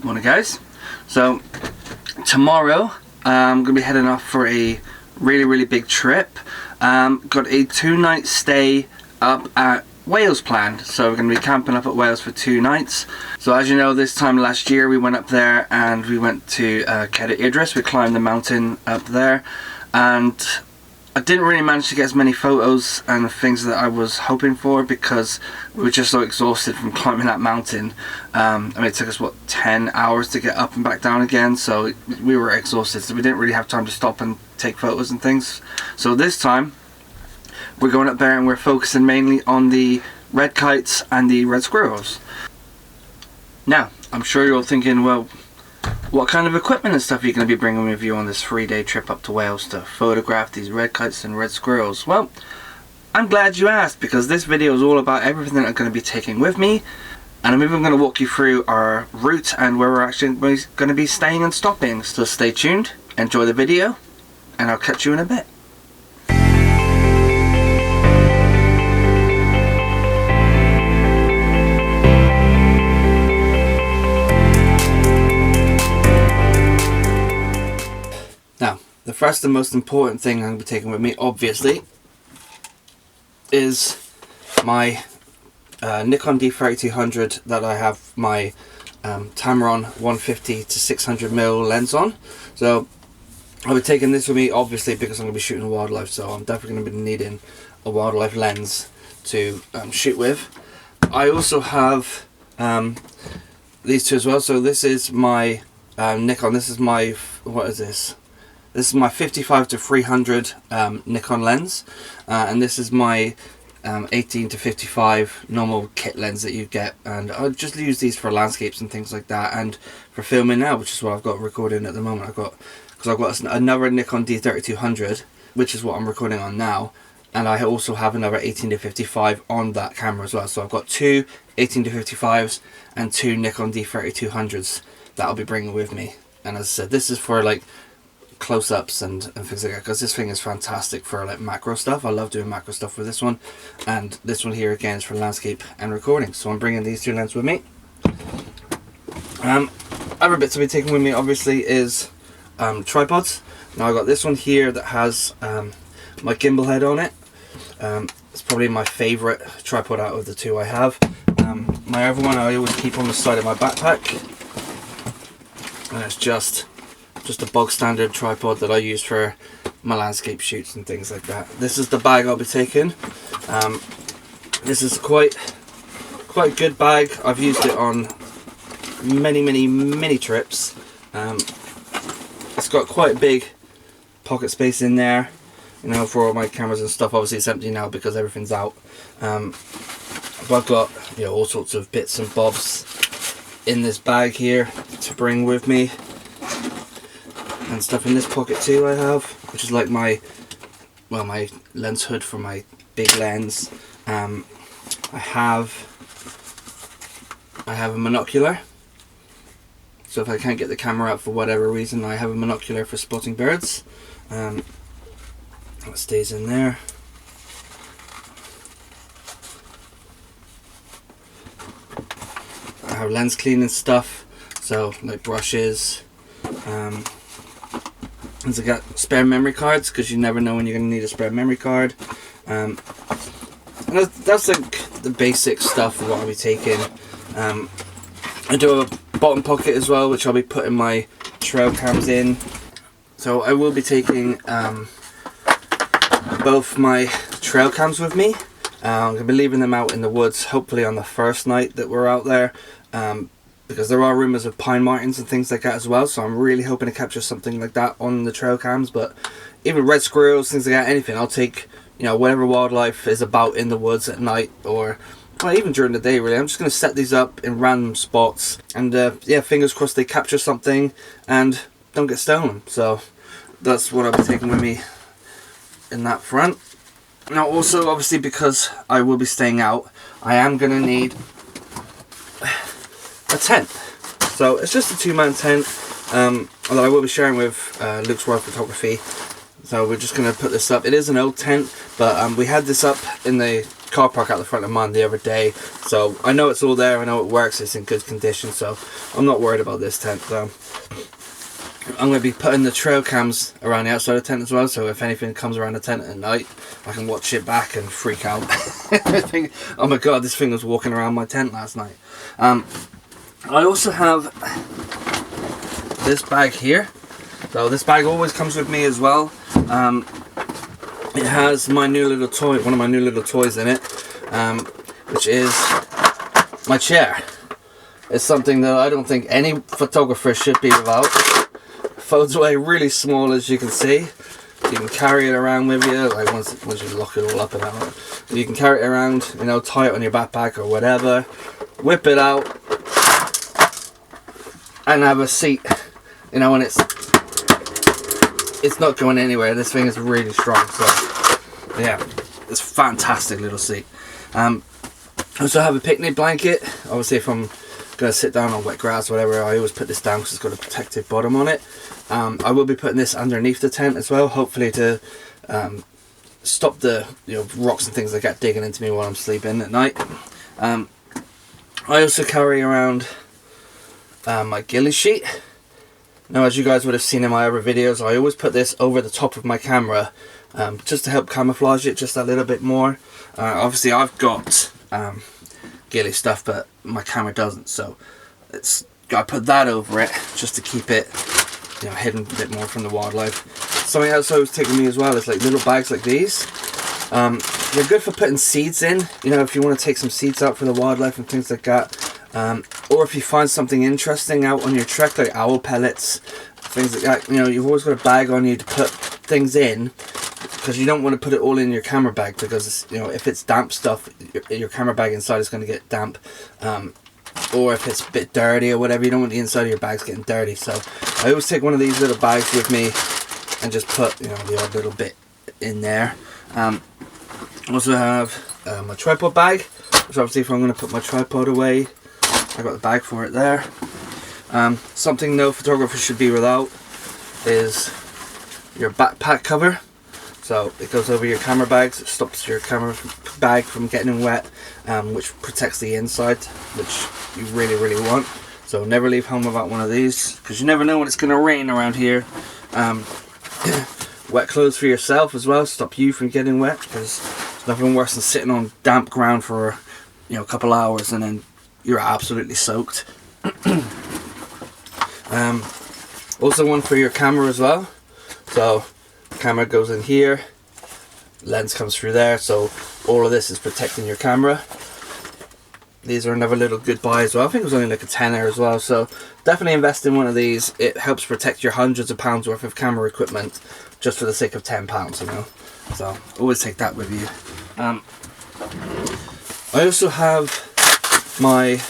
Morning guys. So tomorrow I'm going to be heading off for a really big trip. Got a 2-night stay up at Wales planned, so we're going to be camping up at Wales for 2 nights. So as you know, this time last year we went up there and we went to Cedar Idris. We climbed the mountain up there, and I didn't really manage to get as many photos and things that I was hoping for because we were just so exhausted from climbing that mountain. I mean, it took us what, 10 hours to get up and back down again, so we were exhausted, so we didn't really have time to stop and take photos and things. So this time we're going up there and we're focusing mainly on the red kites and the red squirrels. Now I'm sure you're all thinking, well, what kind of equipment and stuff are you going to be bringing with you on this 3-day trip up to Wales to photograph these red kites and red squirrels? Well, I'm glad you asked, because this video is all about everything that I'm going to be taking with me, and I'm even going to walk you through our route and where we're actually going to be staying and stopping. So stay tuned, enjoy the video, and I'll catch you in a bit. Now, the first and most important thing I'm going to be taking with me, obviously, is my Nikon D3200 that I have my Tamron 150 to 600mm lens on. So I'll be taking this with me, obviously, because I'm going to be shooting wildlife, so I'm definitely going to be needing a wildlife lens to shoot with. I also have these two as well. So this is my Nikon, this is my, what is this? This is my 55 to 300 Nikon lens, and this is my 18 to 55 normal kit lens that you get, and I just use these for landscapes and things like that, and for filming now, which is what I've got recording at the moment. Because I've got another Nikon D3200, which is what I'm recording on now, and I also have another 18 to 55 on that camera as well. So I've got 2 18 to 55s and 2 Nikon D3200s that I'll be bringing with me. And as I said, this is for like close-ups and things like that, because this thing is fantastic for like macro stuff. I love doing macro stuff with this one, and this one here again is for landscape and recording. So I'm bringing these 2 lenses with me. Other bits I'll be taking with me obviously is tripods. Now I got this one here that has my gimbal head on it. It's probably my favourite tripod out of the 2 I have. My other one I always keep on the side of my backpack, and it's just a bog standard tripod that I use for my landscape shoots and things like that. This is the bag I'll be taking. This is quite a good bag. I've used it on many trips. It's got quite a big pocket space in there, you know, for all my cameras and stuff. Obviously it's empty now because everything's out. But I've got, you know, all sorts of bits and bobs in this bag here to bring with me. And stuff in this pocket too I have, which is like my lens hood for my big lens. I have a monocular, so if I can't get the camera out for whatever reason, I have a monocular for spotting birds. That stays in there. I have lens cleaning stuff, so like brushes. And I got spare memory cards, because you never know when you're going to need a spare memory card. And that's like the basic stuff of what I'll be taking. I do have a bottom pocket as well, which I'll be putting my trail cams in. So I will be taking both my trail cams with me. I'm going to be leaving them out in the woods, hopefully on the first night that we're out there. Because there are rumours of pine martins and things like that as well, so I'm really hoping to capture something like that on the trail cams. But even red squirrels, things like that, anything, I'll take, you know, whatever wildlife is about in the woods at night, or well, even during the day really. I'm just going to set these up in random spots, and yeah, fingers crossed they capture something and don't get stolen. So that's what I'll be taking with me in that front. Now also, obviously, because I will be staying out, I am going to need a tent. So it's just a 2-man tent that I will be sharing with Luke's World Photography. So we're just going to put this up. It is an old tent, but we had this up in the car park out the front of mine the other day, so I know it's all there, I know it works, it's in good condition, so I'm not worried about this tent. I'm going to be putting the trail cams around the outside of the tent as well, so if anything comes around the tent at night, I can watch it back and freak out. Think, oh my god, this thing was walking around my tent last night. I also have this bag here. So this bag always comes with me as well. It has my new little toy, one of my new little toys in it, which is my chair. It's something that I don't think any photographer should be without. Folds away really small, as you can see. You can carry it around with you, like once you lock it all up and out. You can carry it around, you know, tie it on your backpack or whatever. Whip it out and have a seat, you know, and it's not going anywhere. This thing is really strong, so yeah, it's a fantastic little seat. I also have a picnic blanket. Obviously, if I'm going to sit down on wet grass or whatever, I always put this down because it's got a protective bottom on it. I will be putting this underneath the tent as well, hopefully to stop the rocks and things that get digging into me while I'm sleeping at night. I also carry around my ghillie sheet. Now, as you guys would have seen in my other videos, I always put this over the top of my camera just to help camouflage it just a little bit more. Obviously, I've got ghillie stuff, but my camera doesn't, so I put that over it just to keep it hidden a bit more from the wildlife. Something else I was taking me as well is like little bags like these. They're good for putting seeds in, if you want to take some seeds out for the wildlife and things like that. Or if you find something interesting out on your trek, like owl pellets, things like that, you've always got a bag on you to put things in, because you don't want to put it all in your camera bag, because if it's damp stuff, your camera bag inside is going to get damp. Or if it's a bit dirty or whatever, you don't want the inside of your bags getting dirty. So I always take one of these little bags with me and just put the odd little bit in there. I also have my tripod bag, which obviously if I'm going to put my tripod away, I got the bag for it there. Something no photographer should be without is your backpack cover. So it goes over your camera bags, it stops your camera bag from getting wet, which protects the inside, which you really, really want. So never leave home without one of these, because you never know when it's going to rain around here. Wet clothes for yourself as well, stop you from getting wet, because there's nothing worse than sitting on damp ground for a couple hours and then you're absolutely soaked. Also one for your camera as well. So camera goes in here, lens comes through there, so all of this is protecting your camera. These are another little good buy as well. I think it was only like a tenner as well, so definitely invest in one of these. It helps protect your hundreds of pounds worth of camera equipment just for the sake of £10, so always take that with you. I also have my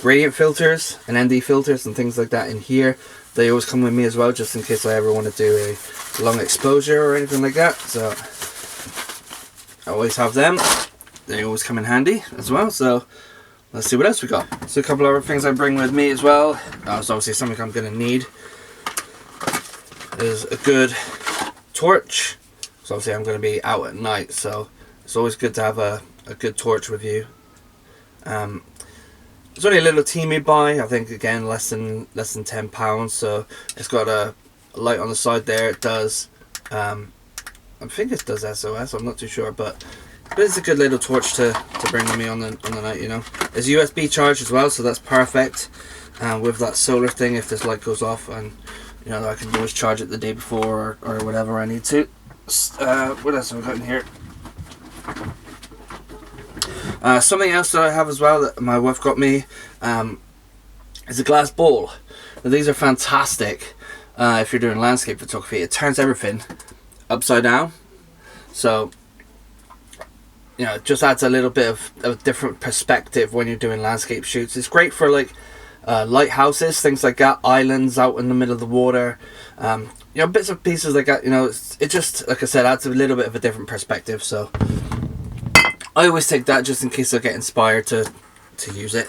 gradient filters and ND filters and things like that in here. They always come with me as well, just in case I ever want to do a long exposure or anything like that. So I always have them. They always come in handy as well. So let's see what else we got. So a couple of other things I bring with me as well. It's obviously something I'm going to need. Is a good torch. So obviously I'm going to be out at night, so it's always good to have a good torch with you. It's only a little teeny buy, I think, again less than £10, so it's got a light on the side there. It does I think it does SOS, I'm not too sure, but it's a good little torch to bring with me on the night. It's USB charge as well, so that's perfect with that solar thing. If this light goes off, and I can always charge it the day before or whatever I need to. What else have we got in here? Something else that I have as well that my wife got me is a glass ball. Now, these are fantastic if you're doing landscape photography. It turns everything upside down, so it just adds a little bit of a different perspective when you're doing landscape shoots. It's great for like lighthouses, things like that, islands out in the middle of the water, bits and pieces like that. It just, like I said, adds a little bit of a different perspective. So I always take that just in case I get inspired to use it.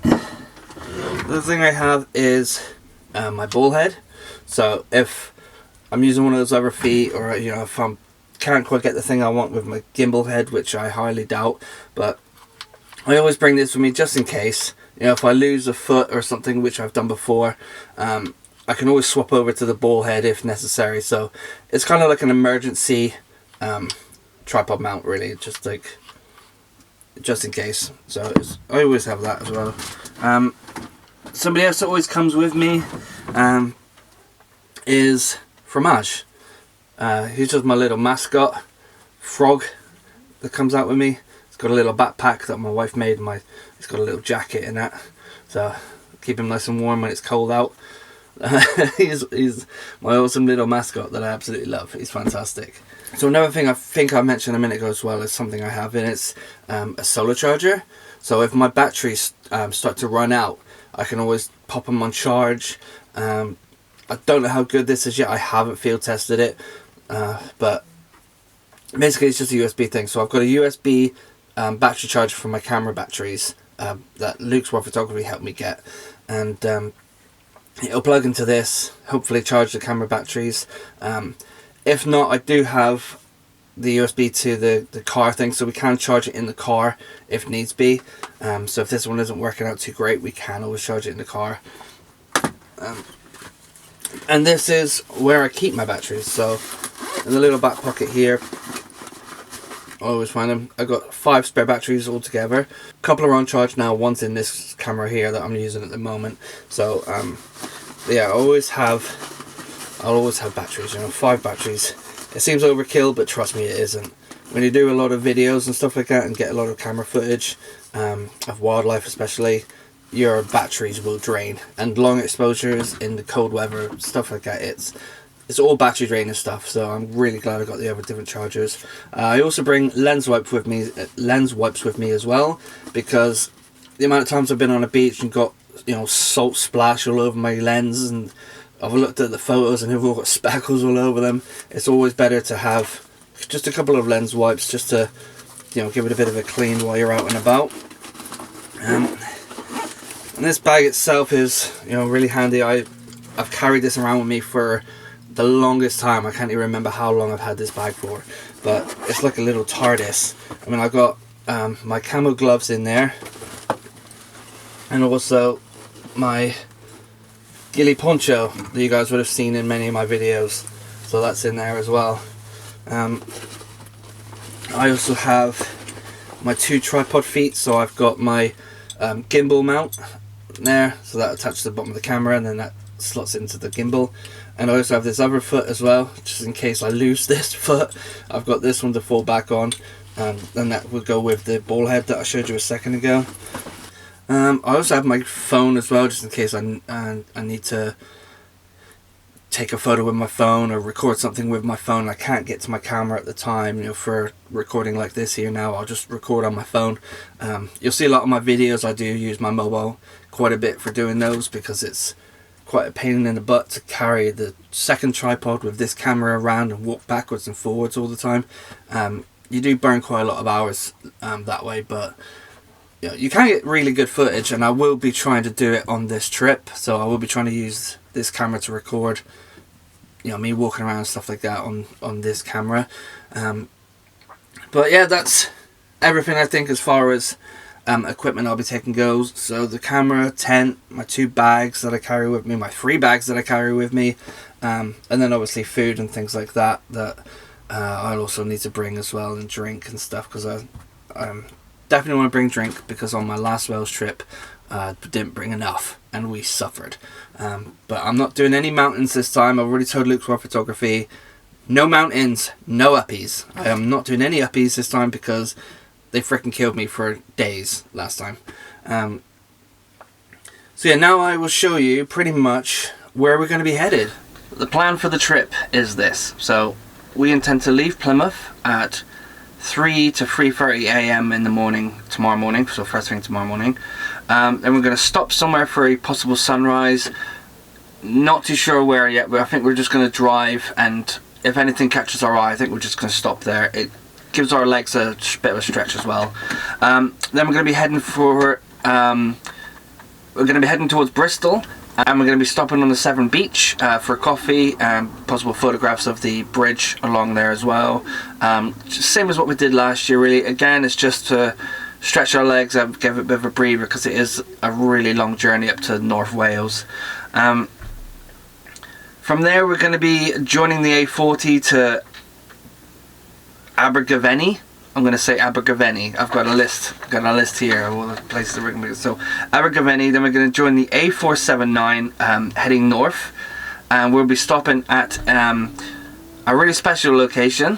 The other thing I have is my ball head. So if I'm using one of those other feet, or if I'm can't quite get the thing I want with my gimbal head, which I highly doubt, but I always bring this with me just in case. You know, if I lose a foot or something, which I've done before, I can always swap over to the ball head if necessary. So it's kind of like an emergency tripod mount, really, just in case. So I always have that as well. Somebody else that always comes with me is Fromage. He's just my little mascot frog that comes out with me. He's got a little backpack that my wife made. He's got a little jacket in that, so keep him nice and warm when it's cold out. He's my awesome little mascot that I absolutely love. He's fantastic. So another thing I think I mentioned a minute ago as well is something I have, and it's a solar charger. So if my batteries start to run out, I can always pop them on charge. I don't know how good this is yet. I haven't field tested it, but basically it's just a USB thing. So I've got a USB battery charger for my camera batteries that Luke's World Photography helped me get, and it'll plug into this, hopefully charge the camera batteries. If not, I do have the USB to the car thing, so we can charge it in the car if needs be. So if this one isn't working out too great, we can always charge it in the car. And this is where I keep my batteries. So in the little back pocket here, I always find them. I've got 5 spare batteries altogether. A couple are on charge now. One's in this camera here that I'm using at the moment. So yeah, I'll always have batteries. You know, 5 batteries. It seems overkill, but trust me, it isn't. When you do a lot of videos and stuff like that and get a lot of camera footage of wildlife especially, your batteries will drain, and long exposures in the cold weather, stuff like that, it's all battery draining stuff. So I'm really glad I got the other different chargers. I also bring lens wipes with me as well, because the amount of times I've been on a beach and got, you know, salt splash all over my lens, and I've looked at the photos and they've all got speckles all over them. It's always better to have just a couple of lens wipes just to, you know, give it a bit of a clean while you're out and about. And this bag itself is, you know, really handy. I've carried this around with me for the longest time. I can't even remember how long I've had this bag for, but it's like a little TARDIS. I mean, I've got my camo gloves in there, and also my ghillie poncho that you guys would have seen in many of my videos, so that's in there as well. I also have my 2 tripod feet, so I've got my gimbal mount there, so that attaches to the bottom of the camera, and then that slots into the gimbal. And I also have this other foot as well, just in case I lose this foot. I've got this one to fall back on, and that will go with the ball head that I showed you a second ago. I also have my phone as well, just in case I need to take a photo with my phone or record something with my phone. I can't get to my camera at the time, you know, for recording like this here now. I'll just record on my phone. You'll see a lot of my videos I do use my mobile quite a bit for doing those, because it's quite a pain in the butt to carry the second tripod with this camera around and walk backwards and forwards all the time. You do burn quite a lot of hours that way, but you know, you can get really good footage, and I will be trying to do it on this trip. So I will be trying to use this camera to record, you know, me walking around and stuff like that on this camera. But yeah, that's everything I think as far as equipment I'll be taking goes. So the camera, tent, my 2 bags that I carry with me, my 3 bags that I carry with me, and then obviously food and things like that I'll also need to bring as well, and drink and stuff, because I definitely want to bring drink, because on my last Wales trip I didn't bring enough and we suffered. But I'm not doing any mountains this time. I've already told Luke's World Photography, no mountains, no uppies. I am not doing any uppies this time, because they freaking killed me for days last time. So yeah, now I will show you pretty much where we're going to be headed. The plan for the trip is this. So we intend to leave Plymouth at 3 to 3:30 a.m. in the morning tomorrow morning, so first thing tomorrow morning. Then we're going to stop somewhere for a possible sunrise. Not too sure where yet, but I think we're just going to drive, and if anything catches our eye, I think we're just going to stop there. It gives our legs a bit of a stretch as well. Then we're going to be heading towards Bristol. And we're going to be stopping on the Severn Beach for coffee and possible photographs of the bridge along there as well. Just same as what we did last year, really. Again, it's just to stretch our legs and give it a bit of a breather, because it is a really long journey up to North Wales. From there, we're going to be joining the A40 to Abergavenny. I'm going to say Abergavenny. I've got a list here of all the places that we're going to be. So Abergavenny, then we're going to join the A479 heading north, and we'll be stopping at a really special location,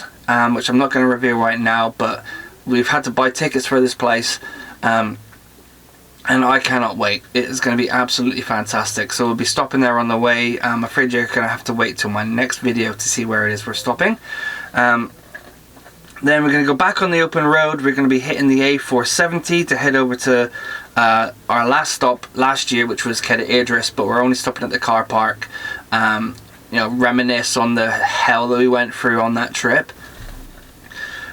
which I'm not going to reveal right now, but we've had to buy tickets for this place, and I cannot wait. It is going to be absolutely fantastic. So we'll be stopping there on the way. I'm afraid you're going to have to wait till my next video to see where it is we're stopping. Then we're going to go back on the open road. We're going to be hitting the A470 to head over to our last stop last year, which was Cedd Idris, but we're only stopping at the car park. You know, reminisce on the hell that we went through on that trip.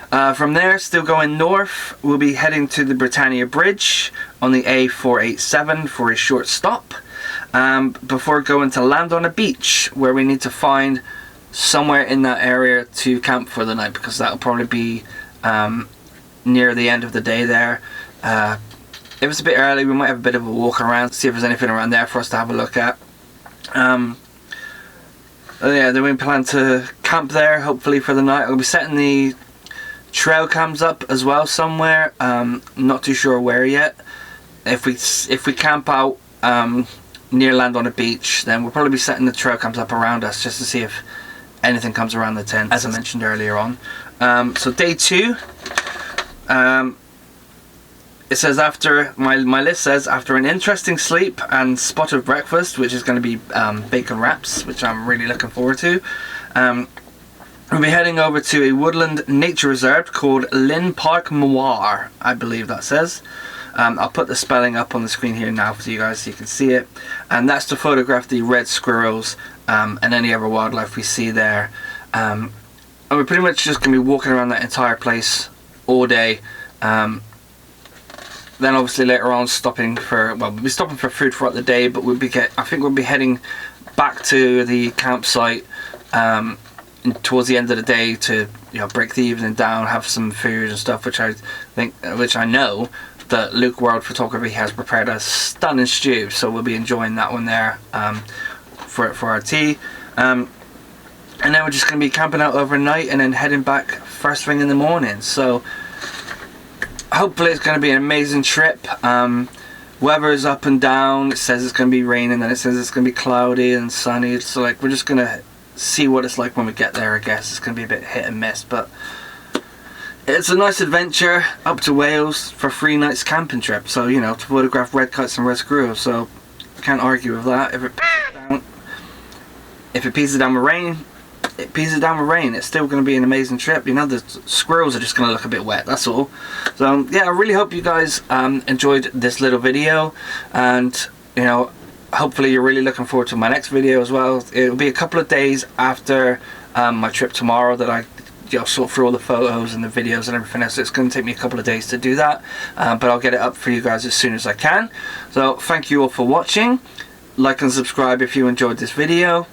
From there, still going north, we'll be heading to the Britannia Bridge on the A487 for a short stop, before going to land on a beach where we need to find somewhere in that area to camp for the night, because that'll probably be near the end of the day there. If it's a bit early, we might have a bit of a walk around, see if there's anything around there for us to have a look at. Yeah, then we plan to camp there hopefully for the night. I'll be setting the trail cams up as well somewhere, not too sure where yet. If we camp out near land on a beach, then we'll probably be setting the trail cams up around us just to see if anything comes around the tent, as I mentioned earlier on. So day 2, it says, after my list says, after an interesting sleep and spot of breakfast, which is going to be bacon wraps, which I'm really looking forward to, we'll be heading over to a woodland nature reserve called Lynn Park Moir, I believe that says. I'll put the spelling up on the screen here now for you guys so you can see it. And that's to photograph the red squirrels and any other wildlife we see there. And we're pretty much just going to be walking around that entire place all day. Then obviously later on stopping for, well, we'll be stopping for food throughout the day, but I think we'll be heading back to the campsite towards the end of the day to, you know, break the evening down, have some food and stuff, which I know that Luke World Photography has prepared a stunning stew, so we'll be enjoying that one there for our tea. And then we're just going to be camping out overnight and then heading back first thing in the morning. So hopefully it's going to be an amazing trip. Weather is up and down. It says it's going to be raining, then it says it's going to be cloudy and sunny. So like, we're just going to see what it's like when we get there. I guess it's going to be a bit hit and miss, but it's a nice adventure up to Wales for 3 nights camping trip. So, you know, to photograph red kites and red squirrels. So can't argue with that. If it pieces down with rain, it pieces down with rain. It's still going to be an amazing trip. You know, the squirrels are just going to look a bit wet, that's all. So yeah, I really hope you guys enjoyed this little video, and you know, hopefully you're really looking forward to my next video as well. It'll be a couple of days after my trip tomorrow that I, you know, sort through all the photos and the videos and everything else. So it's going to take me a couple of days to do that, but I'll get it up for you guys as soon as I can. So thank you all for watching. Like and subscribe if you enjoyed this video,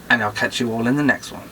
and I'll catch you all in the next one.